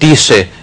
30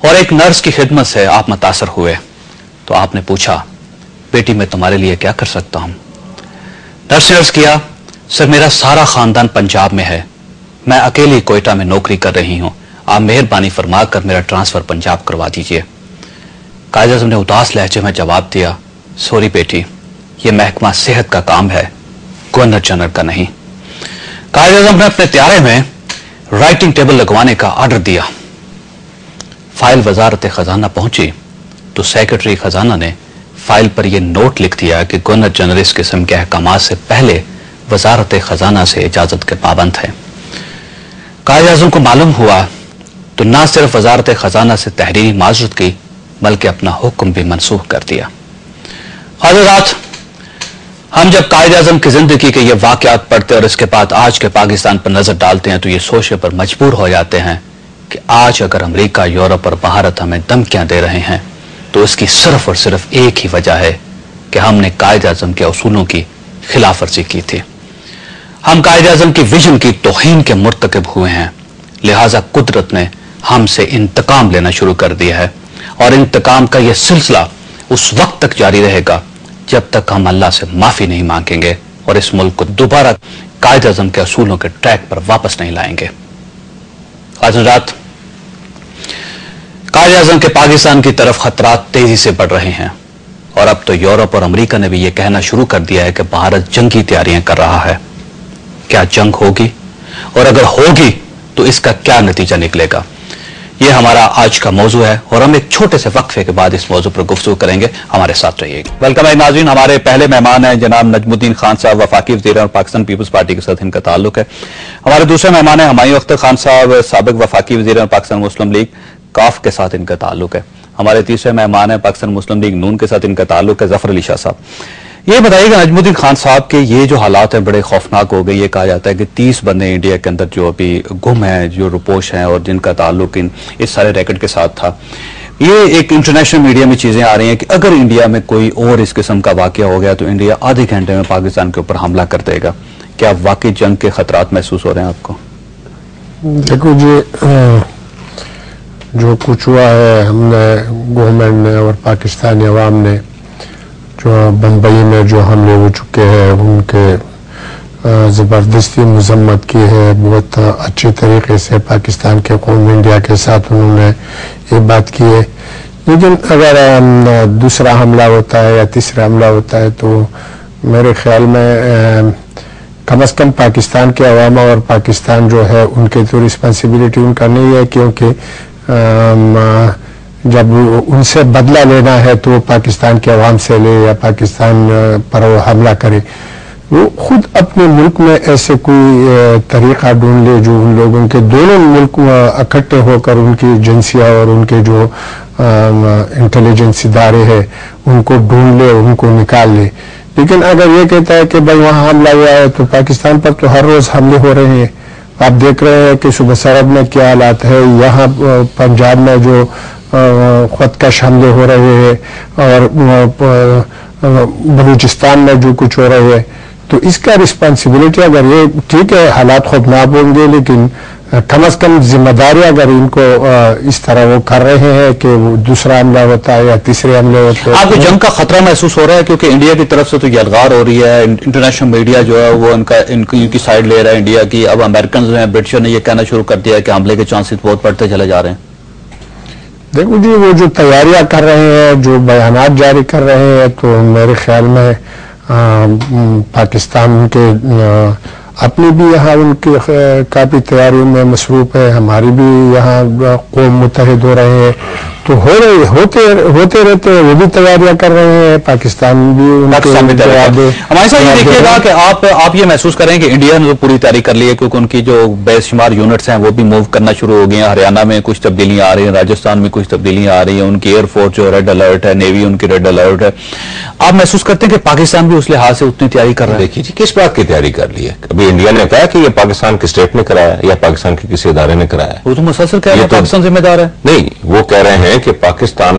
اور ایک نرس کی خدمت سے آپ متاثر ہوئے تو آپ نے پوچھا بیٹی میں تمہارے لیے کیا کر سکتا ہوں؟ نرس نے عرض کیا سر میرا سارا خاندان پنجاب میں ہے، میں اکیلی کوئٹہ میں نوکری کر رہی ہوں، آپ مہربانی فرما کر میرا ٹرانسفر پنجاب کروا دیجئے۔ قائد اعظم نے اداس لہجے میں جواب دیا سوری بیٹی، یہ محکمہ صحت کا کام ہے، گورنر جنرل کا نہیں۔ قائد اعظم نے اپنے طیارے میں رائٹنگ ٹیبل لگوانے کا آرڈر دیا۔ فائل وزارت خزانہ پہنچی تو سیکرٹری خزانہ نے فائل پر یہ نوٹ لکھ دیا کہ گورنر جنرل اس قسم کے احکامات سے پہلے وزارت خزانہ سے اجازت کے پابند ہے۔ قائد اعظم کو معلوم ہوا تو نہ صرف وزارت خزانہ سے تحریری معذرت کی بلکہ اپنا حکم بھی منسوخ کر دیا۔ حضرات، ہم جب قائد اعظم کی زندگی کے یہ واقعات پڑھتے اور اس کے بعد آج کے پاکستان پر نظر ڈالتے ہیں تو یہ سوچنے پر مجبور ہو جاتے ہیں کہ آج اگر امریکہ، یورپ اور بھارت ہمیں دھمکیاں دے رہے ہیں تو اس کی صرف اور صرف ایک ہی وجہ ہے کہ ہم نے قائد اعظم کے اصولوں کی خلاف ورزی کی تھی۔ ہم قائد اعظم کی ویژن کی توہین کے مرتکب ہوئے ہیں، لہٰذا قدرت نے ہم سے انتقام لینا شروع کر دیا ہے، اور انتقام کا یہ سلسلہ اس وقت تک جاری رہے گا جب تک ہم اللہ سے معافی نہیں مانگیں گے اور اس ملک کو دوبارہ قائد اعظم کے اصولوں کے ٹریک پر واپس نہیں لائیں گے۔ حضرات، قائد اعظم کے پاکستان کی طرف خطرات تیزی سے بڑھ رہے ہیں، اور اب تو یورپ اور امریکہ نے بھی یہ کہنا شروع کر دیا ہے کہ بھارت جنگی تیاریاں کر رہا ہے۔ کیا جنگ ہوگی؟ اور اگر ہوگی تو اس کا کیا نتیجہ نکلے گا؟ یہ ہمارا آج کا موضوع ہے اور ہم ایک چھوٹے سے وقفے کے بعد اس موضوع پر گفتگو کریں گے، ہمارے ساتھ رہیے گا۔ ویلکم ہے ناظرین، ہمارے پہلے مہمان ہیں جناب نجم الدین خان صاحب، وفاقی وزیر اور پاکستان پیپلز پارٹی کے ساتھ ان کا تعلق ہے۔ ہمارے دوسرے مہمان ہیں ہمایوں اختر خان صاحب، سابق وفاقی وزیر اور پاکستان مسلم لیگ کاف کے ساتھ ان کا تعلق ہے۔ ہمارے تیسرے مہمان ہیں پاکستان مسلم لیگ نون کے ساتھ ان کا تعلق ہے، ظفر علی شاہ صاحب۔ یہ بتائیے گا نجم الدین خان صاحب کہ یہ جو حالات ہیں بڑے خوفناک ہو گئے، یہ کہا جاتا ہے کہ 30 بندے انڈیا کے اندر جو ابھی گم ہیں، جو رپوش ہیں اور جن کا تعلق اس سارے ریکٹ کے ساتھ تھا، یہ ایک انٹرنیشنل میڈیا میں چیزیں آ رہی ہیں کہ اگر انڈیا میں کوئی اور اس قسم کا واقعہ ہو گیا تو انڈیا آدھے گھنٹے میں پاکستان کے اوپر حملہ کر دے گا۔ کیا واقعی جنگ کے خطرات محسوس ہو رہے ہیں آپ کو؟ دیکھو جی، جو کچھ ہوا ہے، ہم نے گورنمنٹ نے اور پاکستانی عوام نے جو بمبئی میں جو حملے ہو چکے ہیں ان کے زبردستی مذمت کی ہے، بہت اچھے طریقے سے پاکستان کے قوم انڈیا کے ساتھ انہوں نے یہ بات کی ہے۔ لیکن اگر دوسرا حملہ ہوتا ہے یا تیسرا حملہ ہوتا ہے تو میرے خیال میں کم از کم پاکستان کے عوام اور پاکستان جو ہے ان کے تو رسپانسبلٹی ان کا نہیں ہے، کیونکہ جب ان سے بدلہ لینا ہے تو پاکستان کے عوام سے لے یا پاکستان پر وہ حملہ کرے، وہ خود اپنے ملک میں ایسے کوئی طریقہ ڈھونڈ لے جو ان لوگوں کے دونوں ملک اکٹھے ہو کر ان کی ایجنسیاں اور ان کے جو انٹیلیجنس ادارے ہیں ان کو ڈھونڈ لے، ان کو نکال لے۔ لیکن اگر یہ کہتا ہے کہ بھائی وہاں حملہ ہوا ہے تو پاکستان پر تو ہر روز حملے ہو رہے ہیں۔ آپ دیکھ رہے ہیں کہ صوبہ سرحد میں کیا حالات ہے، یہاں پنجاب میں جو خودکش حملے ہو رہے ہیں اور بلوچستان میں جو کچھ ہو رہے ہیں، تو اس کا رسپانسبلٹی اگر یہ ٹھیک ہے حالات خوفناک ہوں گے لیکن کم از کم ذمہ داری اگر ان کو اس طرح وہ کر رہے ہیں کہ وہ دوسرا حملہ ہوتا ہے یا تیسرے حملے ہوتے ہیں۔ آپ کو جنگ کا خطرہ محسوس ہو رہا ہے؟ کیونکہ انڈیا کی طرف سے تو یہ الغار ہو رہی ہے، انٹرنیشنل میڈیا جو ہے وہ ان کی سائڈ لے رہا ہے انڈیا کی، اب امریکنز ہیں، برٹشر نے یہ کہنا شروع کر دیا ہے کہ حملے کے چانسز بہت بڑھتے چلے جا رہے ہیں۔ دیکھو جی، وہ جو تیاریاں کر رہے ہیں، جو بیانات جاری کر رہے ہیں، تو میرے خیال میں پاکستان کے اپنی بھی یہاں ان کی کافی تیاریوں میں مصروف ہے، ہماری بھی یہاں قوم متحد ہو رہے ہیں، تو ہوتے رہتے ہیں، وہ بھی تیاریاں کر رہے ہیں، پاکستان بھی ہمارے ساتھ یہ دیکھیے گا کہ آپ یہ محسوس کریں کہ انڈیا نے تو پوری تیاری کر لی ہے، کیونکہ ان کی جو بے شمار یونٹس ہیں وہ بھی موو کرنا شروع ہو گئی ہیں، ہریانہ میں کچھ تبدیلیاں آ رہی ہیں، راجستھان میں کچھ تبدیلیاں آ رہی ہیں، ان کی ایئر فورس جو ریڈ الرٹ ہے، نیوی ان کی ریڈ الرٹ ہے۔ آپ محسوس کرتے ہیں کہ پاکستان بھی اس لحاظ سے اتنی تیاری کر رہا ہے؟ دیکھیے جی، کس بات کی تیاری کر لی ہے؟ ابھی انڈیا نے کہا کہ یہ پاکستان کی اسٹیٹ نے کرایا یا پاکستان کے کسی ادارے نے کرایا؟ وہ تو مسلسل کہہ رہے ہیں پاکستان ذمہ دار ہے۔ نہیں، وہ کہہ رہے ہیں کہ پاکستان